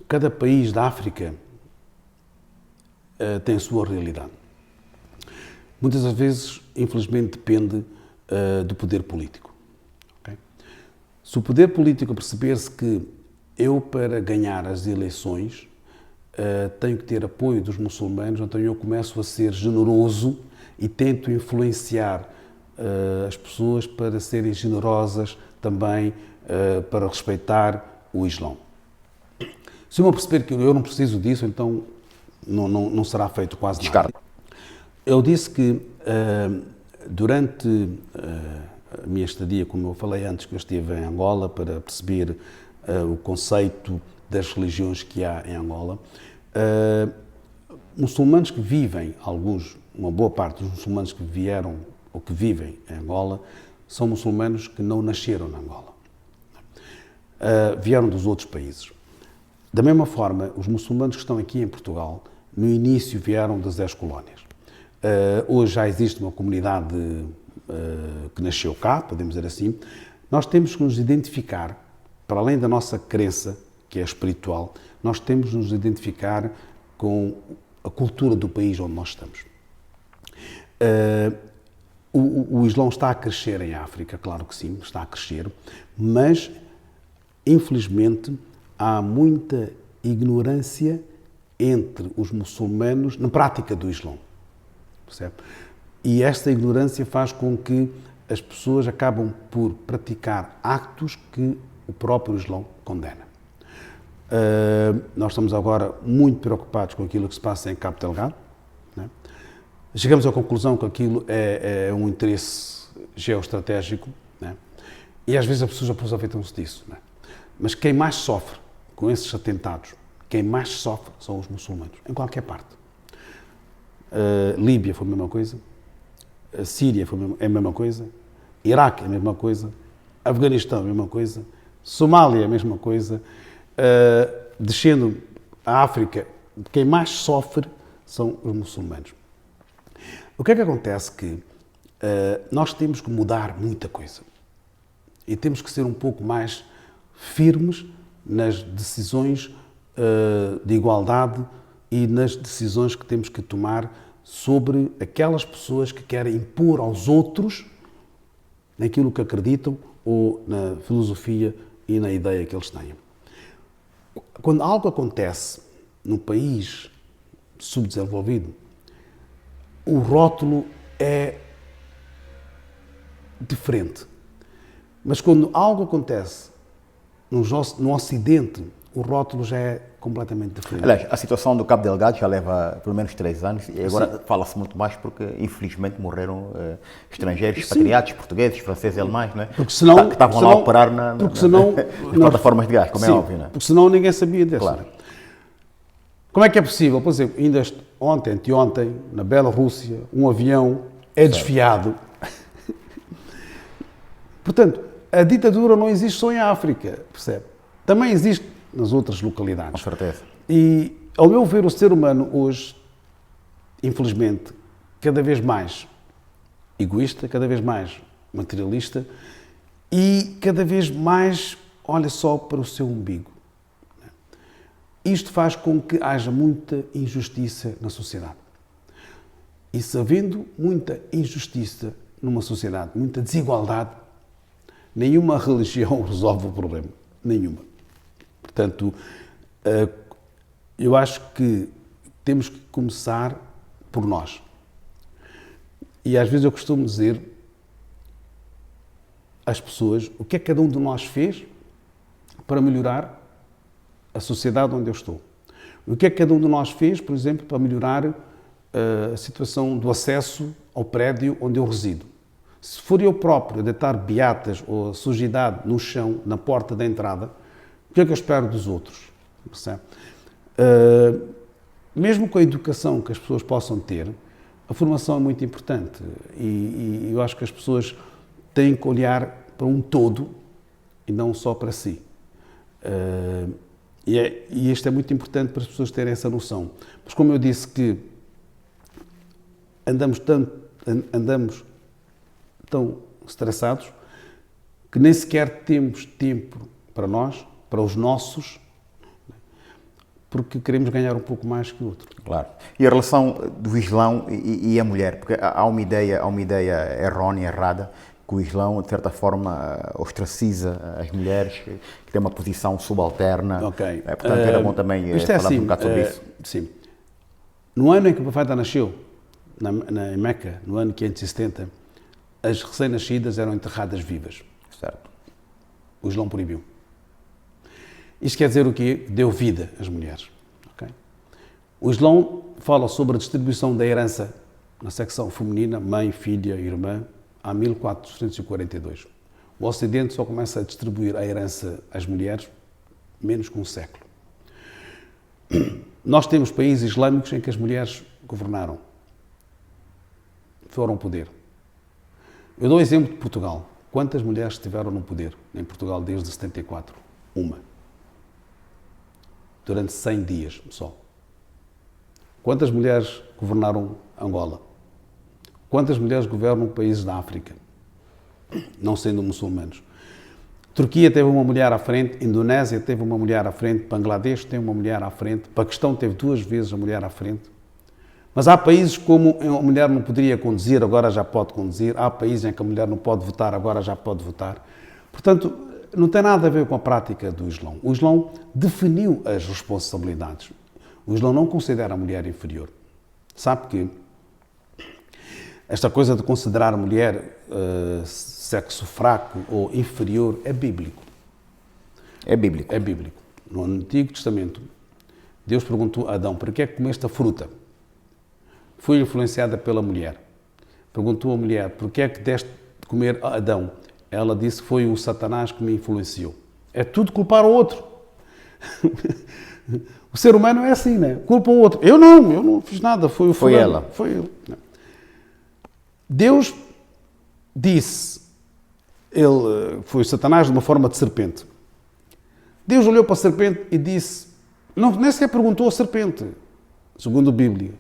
cada país da África tem a sua realidade. Muitas das vezes, infelizmente, depende do poder político. Okay? Se o poder político perceber-se que eu, para ganhar as eleições, tenho que ter apoio dos muçulmanos, então eu começo a ser generoso e tento influenciar as pessoas para serem generosas também, para respeitar o Islão. Se eu perceber que eu não preciso disso, então não será feito quase nada. Eu disse que durante a minha estadia, como eu falei antes, que eu estive em Angola para perceber o conceito das religiões que há em Angola, muçulmanos que vivem, uma boa parte dos muçulmanos que vieram ou que vivem em Angola, são muçulmanos que não nasceram na Angola. Vieram dos outros países. Da mesma forma, os muçulmanos que estão aqui em Portugal, no início vieram das ex-colónias. Hoje já existe uma comunidade que nasceu cá, podemos dizer assim. Nós temos que nos identificar, para além da nossa crença, que é espiritual, nós temos que nos identificar com a cultura do país onde nós estamos. O Islão está a crescer em África, claro que sim, está a crescer, mas, infelizmente, há muita ignorância entre os muçulmanos na prática do Islão. Percebe? E esta ignorância faz com que as pessoas acabam por praticar actos que o próprio Islão condena. Nós estamos agora muito preocupados com aquilo que se passa em Cabo Delgado. Né? Chegamos à conclusão que aquilo é um interesse geoestratégico, né? E às vezes as pessoas aproveitam-se disso. Né? Mas quem mais sofre com esses atentados, quem mais sofre são os muçulmanos, em qualquer parte. Líbia foi a mesma coisa, a Síria é a mesma coisa, Iraque é a mesma coisa, Afeganistão é a mesma coisa, Somália é a mesma coisa, descendo a África, quem mais sofre são os muçulmanos. O que é que acontece? Que nós temos que mudar muita coisa e temos que ser um pouco mais firmes nas decisões de igualdade e nas decisões que temos que tomar sobre aquelas pessoas que querem impor aos outros naquilo que acreditam ou na filosofia e na ideia que eles têm. Quando algo acontece num país subdesenvolvido, o rótulo é diferente. Mas quando algo acontece no Ocidente, o rótulo já é completamente diferente. Aliás, a situação do Cabo Delgado já leva pelo menos 3 anos e agora fala-se muito mais porque, infelizmente, morreram estrangeiros, expatriados, portugueses, franceses e alemães, não é? Porque senão, que estavam lá a operar nas plataformas de gás, como é óbvio, não é? Porque senão ninguém sabia disso. Claro. Como é que é possível? Por exemplo, ainda anteontem, na Bielorrússia, um avião é desfiado. Portanto, a ditadura não existe só em África, percebe? Também existe nas outras localidades. Com certeza. E, ao meu ver, o ser humano hoje, infelizmente, cada vez mais egoísta, cada vez mais materialista e cada vez mais olha só para o seu umbigo. Isto faz com que haja muita injustiça na sociedade. E se havendo muita injustiça numa sociedade, muita desigualdade, nenhuma religião resolve o problema. Nenhuma. Portanto, eu acho que temos que começar por nós. E às vezes eu costumo dizer às pessoas o que é que cada um de nós fez para melhorar a sociedade onde eu estou. O que é que cada um de nós fez, por exemplo, para melhorar a situação do acesso ao prédio onde eu resido? Se for eu próprio a deitar beatas ou sujidade no chão, na porta da entrada, o que é que eu espero dos outros? Percebe? Mesmo com a educação que as pessoas possam ter, a formação é muito importante e eu acho que as pessoas têm que olhar para um todo e não só para si. E isto é muito importante para as pessoas terem essa noção. Mas como eu disse que andamos tão estressados que nem sequer temos tempo para nós, para os nossos, porque queremos ganhar um pouco mais que o outro. Claro. E a relação do Islão e a mulher? Porque há uma ideia errónea, errada, que o Islão, de certa forma, ostraciza as mulheres, que tem uma posição subalterna. Ok. Portanto, era bom também falar assim, um bocado sobre isso. Sim. No ano em que o profeta nasceu, em Meca, no ano 570, as recém-nascidas eram enterradas vivas. Certo. O Islão proibiu. Isto quer dizer o quê? Deu vida às mulheres. Okay? O Islão fala sobre a distribuição da herança na secção feminina, mãe, filha, irmã, há 1442. O Ocidente só começa a distribuir a herança às mulheres menos que um século. Nós temos países islâmicos em que as mulheres governaram, foram ao poder. Eu dou o exemplo de Portugal. Quantas mulheres estiveram no poder em Portugal desde 74? Uma. Durante 100 dias só. Quantas mulheres governaram Angola? Quantas mulheres governam países da África, não sendo muçulmanos? Turquia teve uma mulher à frente, Indonésia teve uma mulher à frente, Bangladesh tem uma mulher à frente, Paquistão teve 2 vezes a mulher à frente. Mas há países como a mulher não poderia conduzir, agora já pode conduzir. Há países em que a mulher não pode votar, agora já pode votar. Portanto, não tem nada a ver com a prática do Islão. O Islão definiu as responsabilidades. O Islão não considera a mulher inferior. Sabe que esta coisa de considerar a mulher sexo fraco ou inferior é bíblico. É bíblico. É bíblico. No Antigo Testamento, Deus perguntou a Adão: por que é que comeste a fruta? Foi influenciada pela mulher. Perguntou à mulher: por que é que deste de comer a Adão? Ela disse: foi o Satanás que me influenciou. É tudo culpar o outro. O ser humano é assim, né? Culpa o outro. Eu não fiz nada. Foi ela. Foi ele. Deus disse, foi o Satanás de uma forma de serpente. Deus olhou para a serpente e disse, nem sequer perguntou à serpente, segundo a Bíblia.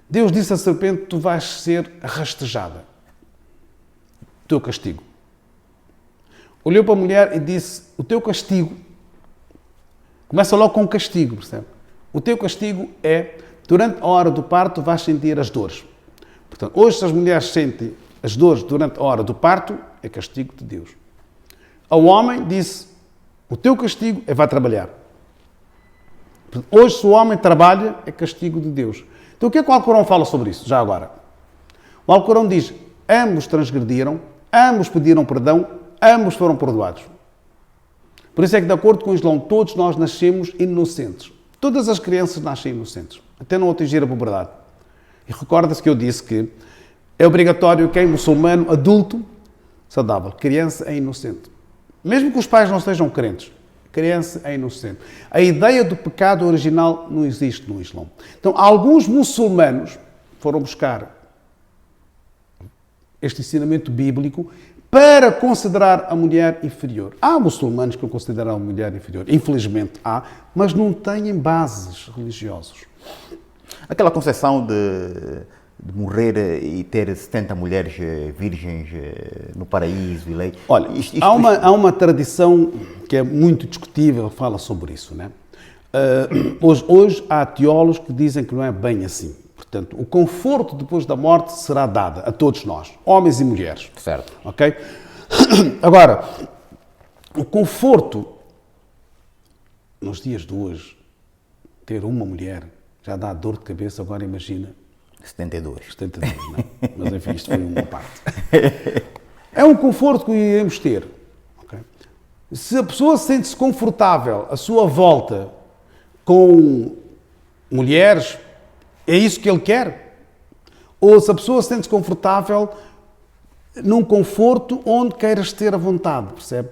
Deus disse à serpente: tu vais ser rastejada. O teu castigo. Olhou para a mulher e disse: o teu castigo. Começa logo com o castigo, percebe? O teu castigo é, durante a hora do parto, vais sentir as dores. Portanto, hoje, se as mulheres sentem as dores durante a hora do parto, é castigo de Deus. Ao homem disse: o teu castigo é vai trabalhar. Portanto, hoje, se o homem trabalha, é castigo de Deus. Então, o que é que o Alcorão fala sobre isso, já agora? O Alcorão diz: ambos transgrediram, ambos pediram perdão, ambos foram perdoados. Por isso é que, de acordo com o Islão, todos nós nascemos inocentes. Todas as crianças nascem inocentes, até não atingir a puberdade. E recorda-se que eu disse que é obrigatório quem muçulmano, adulto, saudável, criança é inocente. Mesmo que os pais não sejam crentes, criança é inocente. A ideia do pecado original não existe no Islão. Então, alguns muçulmanos foram buscar este ensinamento bíblico para considerar a mulher inferior. Há muçulmanos que consideram a mulher inferior. Infelizmente há, mas não têm bases religiosas. Aquela concepção de morrer e ter 70 mulheres virgens no paraíso. Olha, há uma tradição que é muito discutível, fala sobre isso, né? Hoje há teólogos que dizem que não é bem assim. Portanto, o conforto depois da morte será dado a todos nós, homens e mulheres. Certo. Ok? Agora, o conforto, nos dias de hoje, ter uma mulher já dá dor de cabeça, agora imagina 72, não é? Mas enfim, isto foi uma parte. É um conforto que iremos ter. Okay? Se a pessoa sente-se confortável à sua volta com mulheres, é isso que ele quer? Ou se a pessoa sente-se confortável num conforto onde queiras ter a vontade, percebe?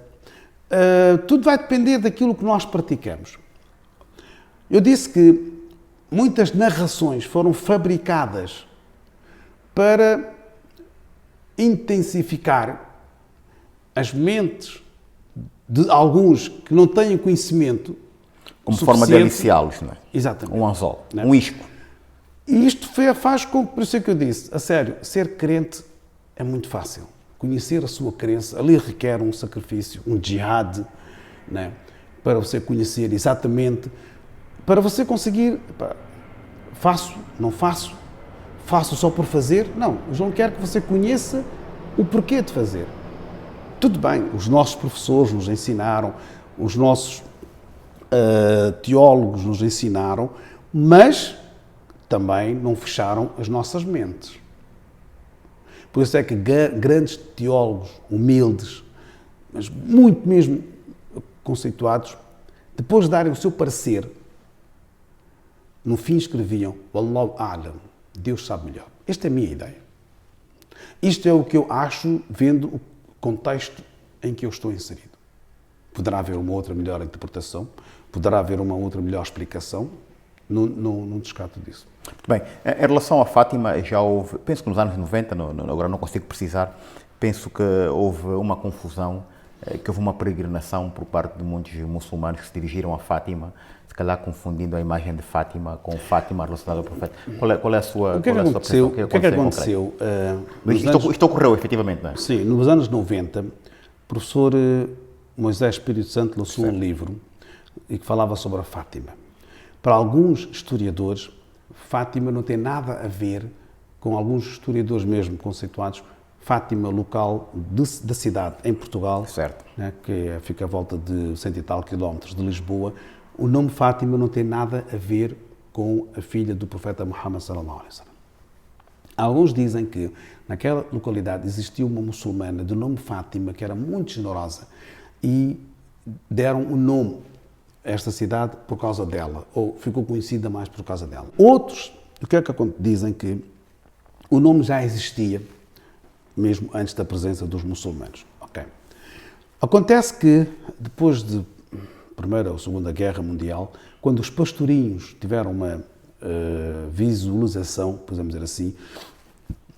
Tudo vai depender daquilo que nós praticamos. Eu disse que muitas narrações foram fabricadas para intensificar as mentes de alguns que não têm conhecimento como forma de aliciá-los, não é? Exatamente. Um anzol, Não é? um isco. E isto faz com que, por isso é que eu disse, a sério, ser crente é muito fácil. Conhecer a sua crença, ali requer um sacrifício, um jihad, né? Para você conhecer exatamente, para você conseguir, faço, não faço, faço só por fazer. Não, o João quer que você conheça o porquê de fazer. Tudo bem, os nossos professores nos ensinaram, os nossos teólogos nos ensinaram, mas também não fecharam as nossas mentes. Por isso é que grandes teólogos, humildes, mas muito mesmo conceituados, depois de darem o seu parecer, no fim escreviam Wallahu a'lam, Deus sabe melhor. Esta é a minha ideia. Isto é o que eu acho vendo o contexto em que eu estou inserido. Poderá haver uma outra melhor interpretação, poderá haver uma outra melhor explicação, não descarto disso. Muito bem. Em relação a Fátima, já houve, penso que nos anos 90, agora não consigo precisar, penso que houve uma confusão, que houve uma peregrinação por parte de muitos muçulmanos que se dirigiram a Fátima, se calhar confundindo a imagem de Fátima com Fátima relacionada ao profeta. Qual é a sua percepção? O que é que aconteceu? Isto ocorreu, efetivamente, não é? Sim, nos anos 90, o professor Moisés Espírito Santo lançou um livro e que falava sobre a Fátima. Para alguns historiadores, Fátima não tem nada a ver com alguns historiadores mesmo conceituados, Fátima local da cidade, em Portugal, certo. Né, que fica à volta de 100 e tal quilómetros de Lisboa. O nome Fátima não tem nada a ver com a filha do profeta Muhammad sallallahu alaihi wasallam. Alguns dizem que naquela localidade existia uma muçulmana de nome Fátima, que era muito generosa, e deram o nome a esta cidade por causa dela, ou ficou conhecida mais por causa dela. Outros, o que é que dizem que o nome já existia, mesmo antes da presença dos muçulmanos. Okay. Acontece que, depois de Primeira ou Segunda Guerra Mundial, quando os pastorinhos tiveram uma visualização, podemos dizer assim,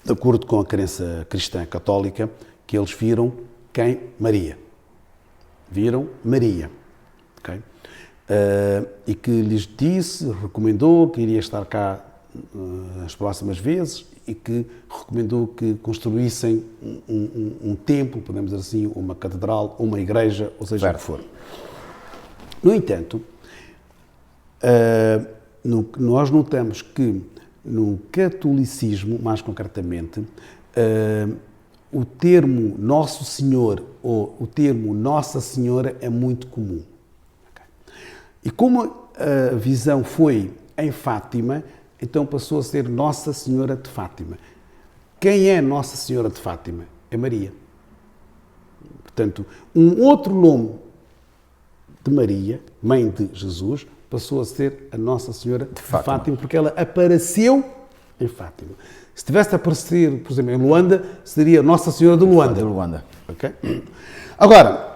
de acordo com a crença cristã católica, que eles viram quem? Maria. Viram Maria. Okay? E que lhes disse, recomendou que iria estar cá as próximas vezes e que recomendou que construíssem um templo, podemos dizer assim, uma catedral, uma igreja, ou seja, o que for. No entanto, nós notamos que no catolicismo, mais concretamente, o termo Nosso Senhor ou o termo Nossa Senhora é muito comum. E como a visão foi em Fátima, então passou a ser Nossa Senhora de Fátima. Quem é Nossa Senhora de Fátima? É Maria. Portanto, um outro nome de Maria, mãe de Jesus, passou a ser a Nossa Senhora de Fátima, porque ela apareceu em Fátima. Se tivesse aparecido, por exemplo, em Luanda, seria Nossa Senhora de Luanda. De Luanda. Okay? Agora,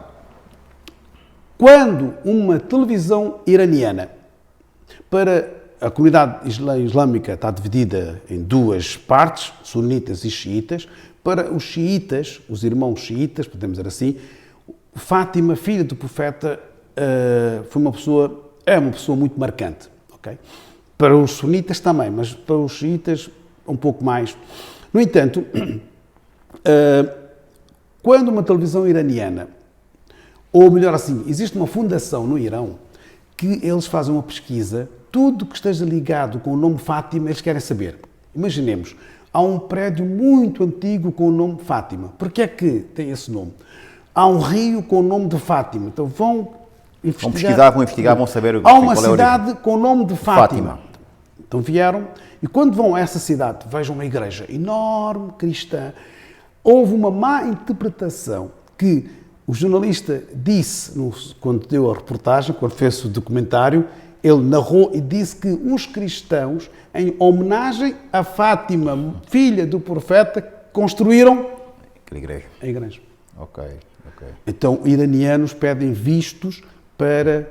quando uma televisão iraniana, para a comunidade islâmica está dividida em duas partes, sunitas e xiitas, para os xiitas, os irmãos xiitas, podemos dizer assim, Fátima, filha do profeta, é uma pessoa muito marcante. Okay? Para os sunitas também, mas para os xiitas um pouco mais. No entanto, quando uma televisão iraniana, ou melhor assim, existe uma fundação no Irão que eles fazem uma pesquisa, tudo que esteja ligado com o nome Fátima, eles querem saber. Imaginemos, há um prédio muito antigo com o nome Fátima. Por que é que tem esse nome? Há um rio com o nome de Fátima. Então vão investigar. Vão investigar, vão saber há uma cidade com o nome de Fátima. Então vieram, e quando vão a essa cidade, vejam uma igreja enorme, cristã. Houve uma má interpretação que O jornalista disse, quando deu a reportagem, quando fez o documentário, ele narrou e disse que uns cristãos, em homenagem a Fátima, filha do profeta, construíram Aquela igreja. a igreja. Ok. Então, iranianos pedem vistos para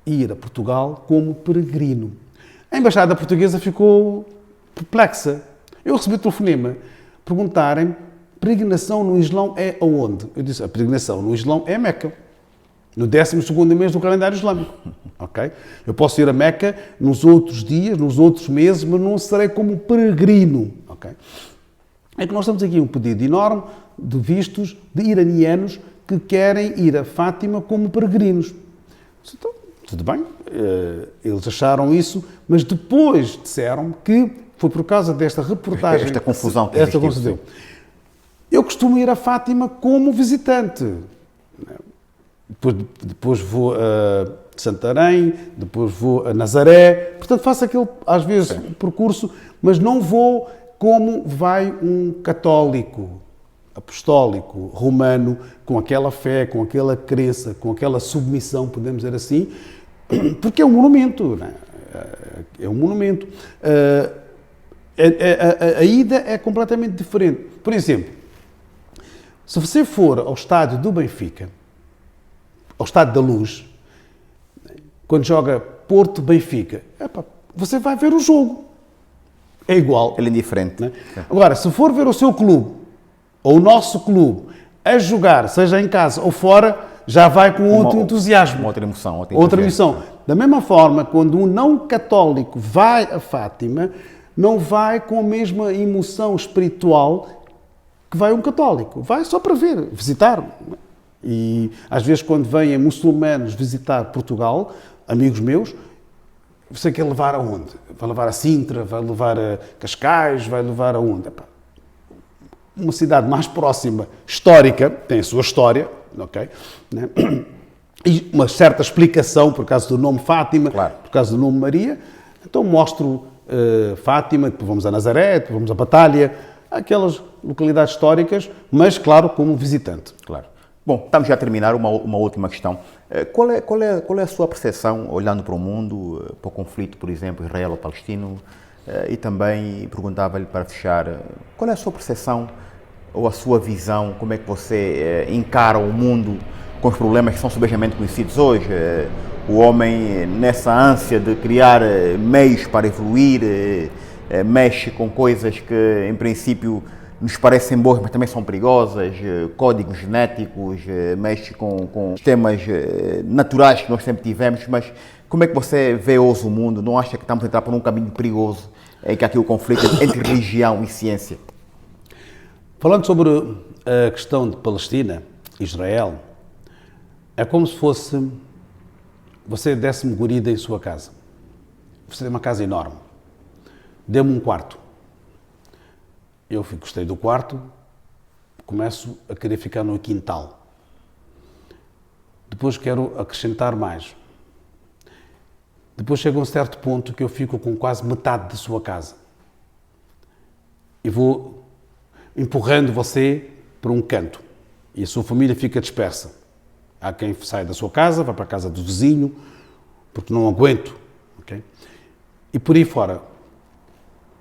ir a Portugal como peregrino. A embaixada portuguesa ficou perplexa. Eu recebi telefonema perguntarem: peregrinação no Islão é aonde? Eu disse: a peregrinação no Islão é Meca, no 12º mês do calendário islâmico. Okay? Eu posso ir a Meca nos outros dias, nos outros meses, mas não serei como peregrino. Okay? É que nós temos aqui um pedido enorme de vistos de iranianos que querem ir a Fátima como peregrinos. Então, tudo bem, eles acharam isso, mas depois disseram que foi por causa desta reportagem... Esta confusão que esta existiu. confusão. Eu costumo ir a Fátima como visitante. Depois vou a Santarém, depois vou a Nazaré. Portanto, faço aquele, às vezes, um percurso, mas não vou como vai um católico, apostólico, romano, com aquela fé, com aquela crença, com aquela submissão, podemos dizer assim, porque é um monumento, não é? É um monumento. A ida é completamente diferente. Por exemplo, se você for ao estádio do Benfica, ao estádio da Luz, quando joga Porto-Benfica, você vai ver o jogo. É igual. Ele é indiferente. Né? Agora, se for ver o seu clube, ou o nosso clube, a jogar, seja em casa ou fora, já vai com outro entusiasmo. Outra emoção. Outra emoção. Da mesma forma, quando um não católico vai a Fátima, não vai com a mesma emoção espiritual que vai um católico. Vai só para ver, visitar. E às vezes quando vêm muçulmanos visitar Portugal, amigos meus, você quer levar aonde? Vai levar a Sintra, vai levar a Cascais, vai levar aonde? Uma cidade mais próxima, histórica, tem a sua história, ok? Né? E uma certa explicação por causa do nome Fátima, claro, por causa do nome Maria. Então mostro Fátima, depois vamos a Nazaré, depois vamos a Batália, aquelas localidades históricas, mas claro, como visitante. Claro. Bom, estamos já a terminar, uma última questão. Qual é a sua percepção, olhando para o mundo, para o conflito, por exemplo, israelo-palestino, e também perguntava-lhe, para fechar, qual é a sua percepção ou a sua visão, como é que você encara o mundo com os problemas que são subejamente conhecidos hoje? O homem, nessa ânsia de criar meios para evoluir, mexe com coisas que, em princípio, nos parecem boas, mas também são perigosas, códigos genéticos, mexe com sistemas naturais que nós sempre tivemos, mas como é que você vê hoje o mundo? Não acha que estamos a entrar por um caminho perigoso, em que há aqui o conflito entre religião e ciência? Falando sobre a questão de Palestina, Israel, é como se fosse você desse-me guarida em sua casa. Você tem uma casa enorme. Dê-me um quarto. Eu gostei do quarto, começo a querer ficar no quintal. Depois quero acrescentar mais. Depois chega a um certo ponto que eu fico com quase metade da sua casa. E vou empurrando você para um canto. E a sua família fica dispersa. Há quem sai da sua casa, vai para a casa do vizinho, porque não aguento. Okay? E por aí fora.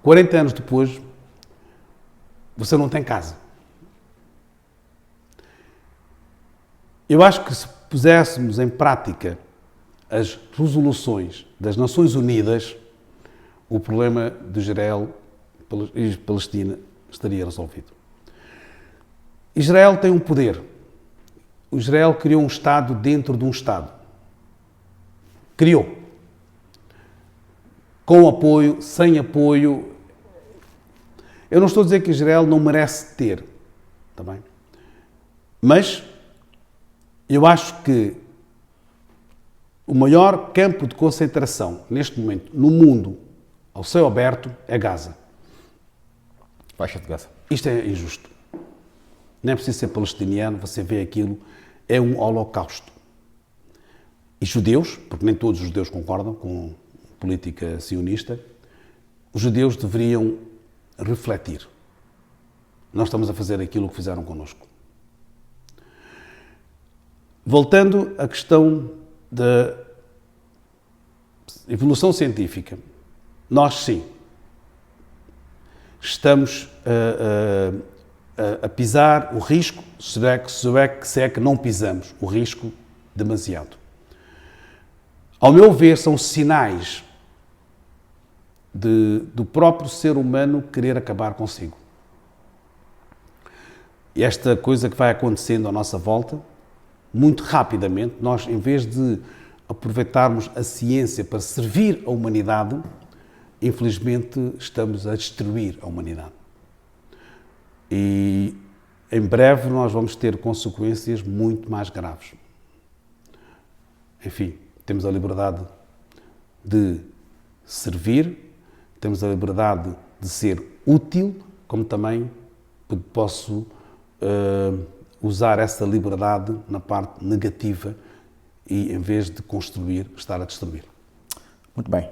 40 anos depois, você não tem casa. Eu acho que se puséssemos em prática as resoluções das Nações Unidas, o problema de Israel e Palestina estaria resolvido. Israel tem um poder. O Israel criou um Estado dentro de um Estado. Criou. Com apoio, sem apoio. Eu não estou a dizer que Israel não merece ter, está bem? Mas eu acho que o maior campo de concentração neste momento no mundo ao céu aberto é Gaza. Faixa de Gaza. Isto é injusto. Não é preciso ser palestiniano, você vê aquilo, é um holocausto. E judeus, porque nem todos os judeus concordam com a política sionista, os judeus deveriam refletir. Nós estamos a fazer aquilo que fizeram connosco. Voltando à questão da evolução científica, nós sim estamos a pisar o risco, se é que não pisamos o risco demasiado. Ao meu ver, são sinais do próprio ser humano querer acabar consigo. E esta coisa que vai acontecendo à nossa volta, muito rapidamente, nós, em vez de aproveitarmos a ciência para servir a humanidade, infelizmente estamos a destruir a humanidade. E em breve nós vamos ter consequências muito mais graves. Enfim, temos a liberdade de servir, temos a liberdade de ser útil, como também posso usar essa liberdade na parte negativa e, em vez de construir, estar a destruir. Muito bem.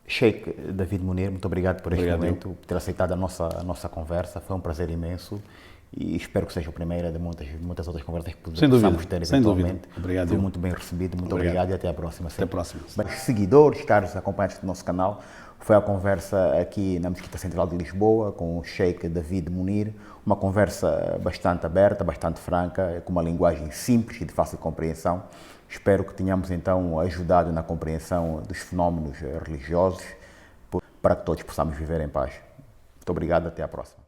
Sheikh David Munir, muito obrigado por este momento, por ter aceitado a nossa conversa. Foi um prazer imenso e espero que seja a primeira de muitas outras conversas que possamos ter eventualmente. Obrigado. Foi muito bem recebido, muito obrigado e até a próxima. Até a próxima. Bem, seguidores, caros acompanhantes do nosso canal, foi a conversa aqui na Mesquita Central de Lisboa com o Sheikh David Munir, uma conversa bastante aberta, bastante franca, com uma linguagem simples e de fácil compreensão. Espero que tenhamos então ajudado na compreensão dos fenómenos religiosos para que todos possamos viver em paz. Muito obrigado, até a próxima.